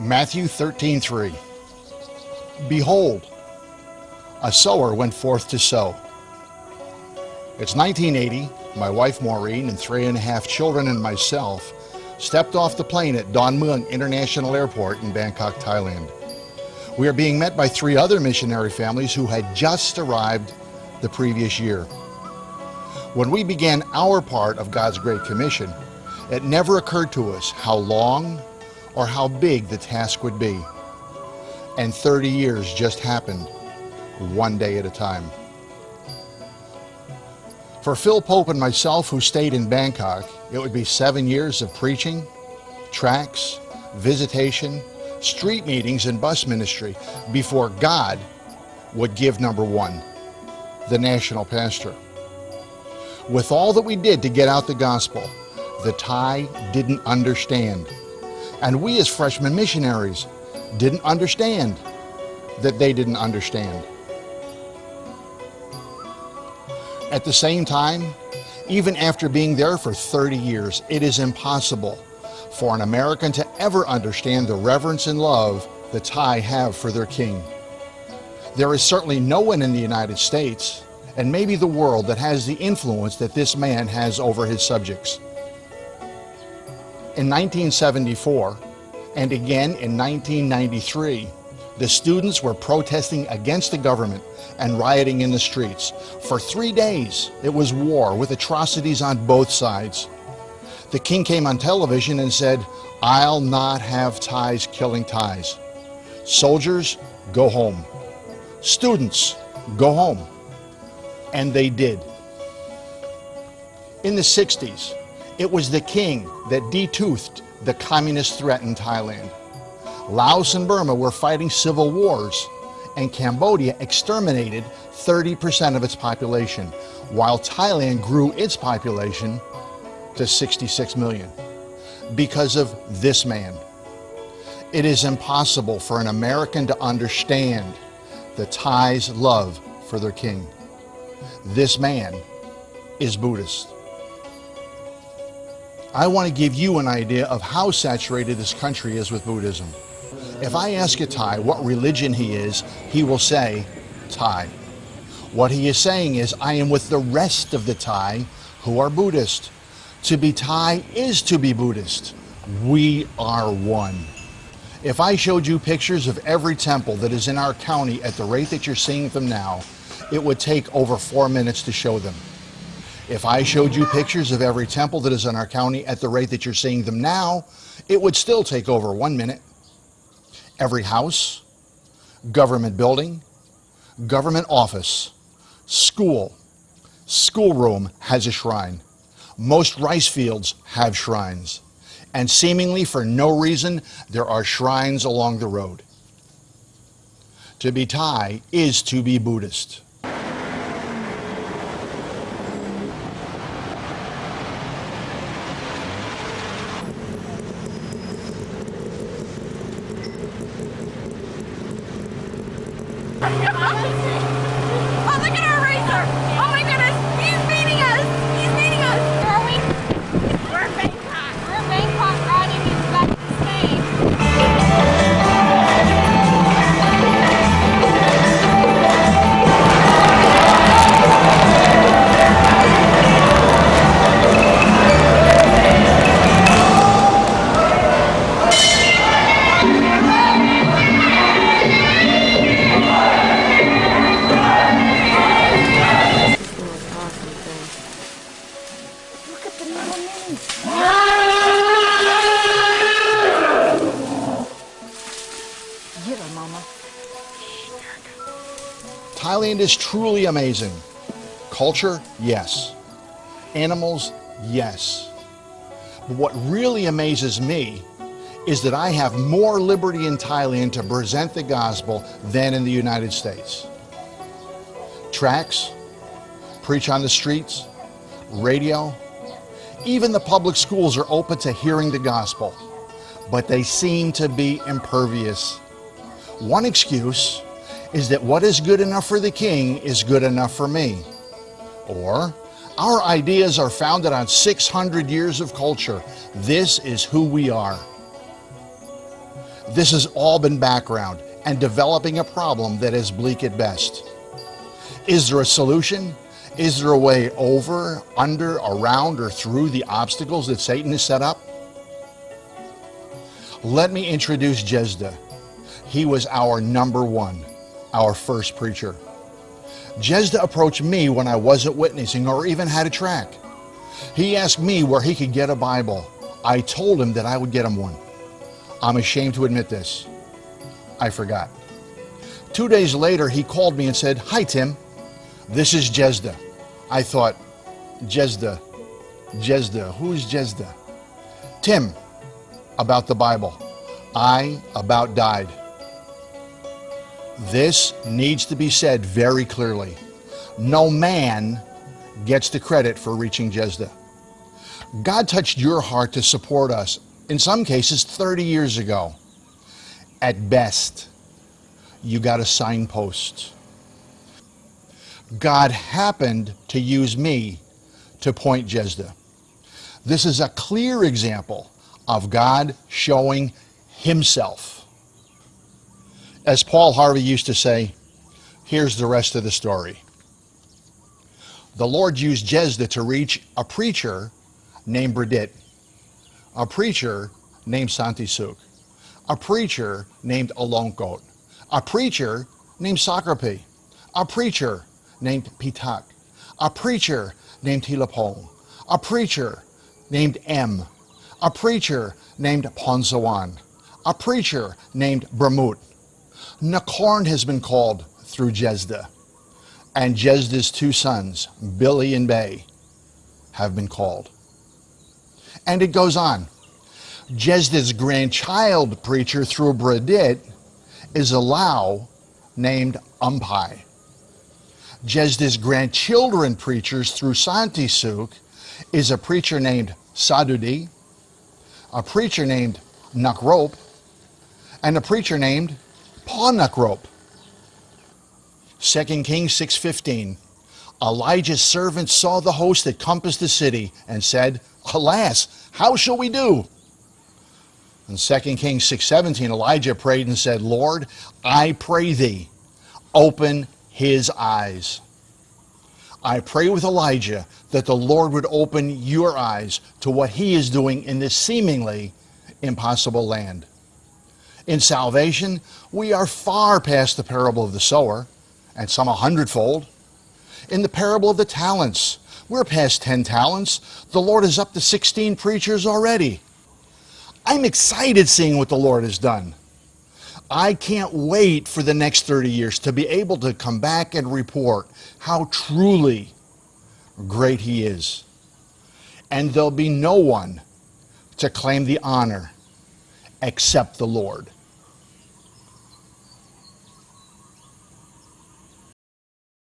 Matthew 13:3. Behold, a sower went forth to sow. It's 1980. My wife Maureen and 3.5 children and myself stepped off the plane at Don Mueang International Airport in Bangkok, Thailand. We are being met by 3 other missionary families who had just arrived the previous year. When we began our part of God's Great Commission, it never occurred to us how long or how big the task would be. And 30 years just happened, one day at a time. For Phil Pope and myself, who stayed in Bangkok, it would be 7 years of preaching, tracts, visitation, street meetings, and bus ministry before God would give number 1, the national pastor. With all that we did to get out the gospel, the Thai didn't understand. And we as freshman missionaries didn't understand that they didn't understand. At the same time, even after being there for 30 years, it is impossible for an American to ever understand the reverence and love the Thai have for their king. There is certainly no one in the United States, and maybe the world, that has the influence that this man has over his subjects. In 1974, and again in 1993, the students were protesting against the government and rioting in the streets. For 3 days, it was war with atrocities on both sides. The king came on television and said, "I'll not have Thais killing Thais. Soldiers, go home. Students, go home." And they did. In the 60s, it was the king that detoothed the communist threat in Thailand. Laos and Burma were fighting civil wars, and Cambodia exterminated 30% of its population, while Thailand grew its population to 66 million because of this man. It is impossible for an American to understand the Thais' love for their king. This man is Buddhist. I want to give you an idea of how saturated this country is with Buddhism. If I ask a Thai what religion he is, he will say Thai. What he is saying is, I am with the rest of the Thai who are Buddhist. To be Thai is to be Buddhist. We are one. If I showed you pictures of every temple that is in our county at the rate that you're seeing them now, it would take over 4 minutes to show them. If I showed you pictures of every temple that is in our county at the rate that you're seeing them now, it would still take over 1 minute. Every house, government building, government office, school, schoolroom has a shrine. Most rice fields have shrines. And seemingly for no reason, there are shrines along the road. To be Thai is to be Buddhist. Oh, look at our racer! Oh my goodness, he's beating us! He's beating us! Where are we? We're in Bangkok. We're in Bangkok riding his back to Spain. Thailand is truly amazing. Culture, yes. Animals, yes. But what really amazes me is that I have more liberty in Thailand to present the gospel than in the United States. Tracts, preach on the streets, radio, even the public schools are open to hearing the gospel, but they seem to be impervious. One excuse is that what is good enough for the king is good enough for me. Or, our ideas are founded on 600 years of culture. This is who we are. This has all been background and developing a problem that is bleak at best. Is there a solution? Is there a way over, under, around, or through the obstacles that Satan has set up? Let me introduce Jezda. He was our number one, our first preacher. Jezda approached me when I wasn't witnessing or even had a track. He asked me where he could get a Bible. I told him that I would get him one. I'm ashamed to admit this. I forgot. 2 days later, he called me and said, "Hi, Tim. This is Jezda." I thought, Jezda, who's Jezda? Tim, about the Bible. I about died. This needs to be said very clearly. No man gets the credit for reaching Jezda. God touched your heart to support us, in some cases 30 years ago. At best, you got a signpost. God happened to use me to point Jezda. This is a clear example of God showing himself. As Paul Harvey used to say, here's the rest of the story. The Lord used Jezda to reach a preacher named Bridit, a preacher named Santi Suk, a preacher named Alonkot, a preacher named Sakrapi, a preacher named Pitak, a preacher named Hilapong, a preacher named M, a preacher named Ponsawan, a preacher named Bramut. Nakorn has been called through Jezda, and Jezda's two sons, Billy and Bay, have been called. And it goes on. Jezda's grandchild preacher through Bridit is a Lao named Umpai. Jezda's grandchildren preachers through Santi Suk is a preacher named Sadudi, a preacher named Nakrop, and a preacher named Pa Nakrop. 2 Kings 6:15. Elijah's servants saw the host that compassed the city and said, "Alas, how shall we do?" In 2 Kings 6:17, Elijah prayed and said, "Lord, I pray thee, open his eyes." I pray with Elijah that the Lord would open your eyes to what he is doing in this seemingly impossible land. In salvation, we are far past the parable of the sower, and some 100-fold. In the parable of the talents, we're past 10 talents. The Lord is up to 16 preachers already. I'm excited seeing what the Lord has done. I can't wait for the next 30 years to be able to come back and report how truly great he is. And there'll be no one to claim the honor except the Lord.